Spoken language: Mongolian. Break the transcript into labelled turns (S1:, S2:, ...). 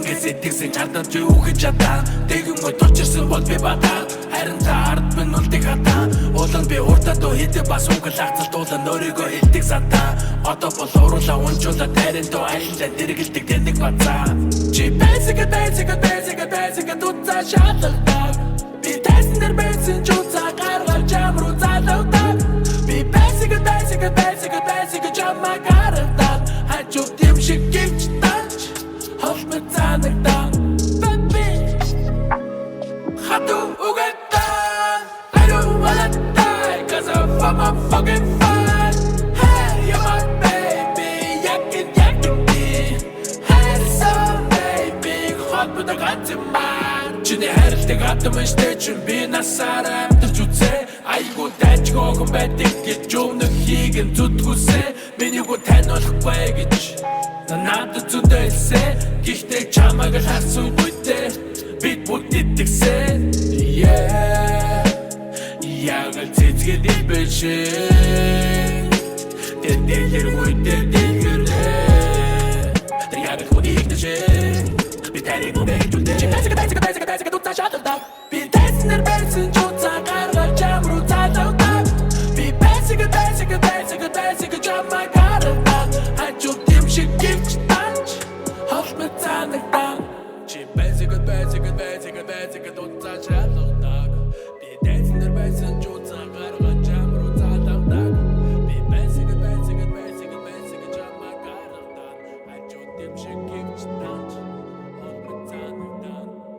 S1: Гэсэтгсэн чардаа чи үхэж чадаа Тэгэн мой тулчирсан бол би батаа Харин та ард минь үлдэг хатаа Уулан би уртаа дөө хийдэг бас угал хацалт уулан өөрийгөө хэлдэг сатаа Одоо бол уруулаа унжуулаа тайрын дөө айлаа дэргэлдэг тэнэг бацаа Чи бэсэгэ дутцаа шаалдаг Би тайсан дээр бэсэн чуцаа гаргаж амруу залуудаг Би бэсэгэ чамаа гаргадаг Хажууд юм шиг гівч тач Холмод занагдан Baby Хату угатан I don't wanna die Cause I'm fucking fine Hey, you're my baby Yakin me Handsome baby Холмод агатиман Чиний хайрладаг атам штэ чин би насаараа амтарч үзээ Айгуу дайчгүй хүн байдаг гэж өмнөх хийгэн зүтгүсээ Минийгөө таниулахгүй гэж надад зүдэлсээ Гэхдээ чамайг харсан үедээ бид бүгд итгэсэн Yeah Яагаад цэцгээд ибэшээ Тэдэлэр үедээ дэлгэрээ Тэр яагаад хүүд игдэшээ Би тариг үдэй зүдээ Чи бэсэгэ дутцаа шаалдаг Би тайснэр бэсэн чуцаа гаргаж амруу залуудаг Би бэсэгэ чамаа гаргадаг Хажууд юм шиг гівч тач Холмод занагдан Чи бэсэгэ дутцаа шаалдаг Би тайснэр бэсэн чуцаа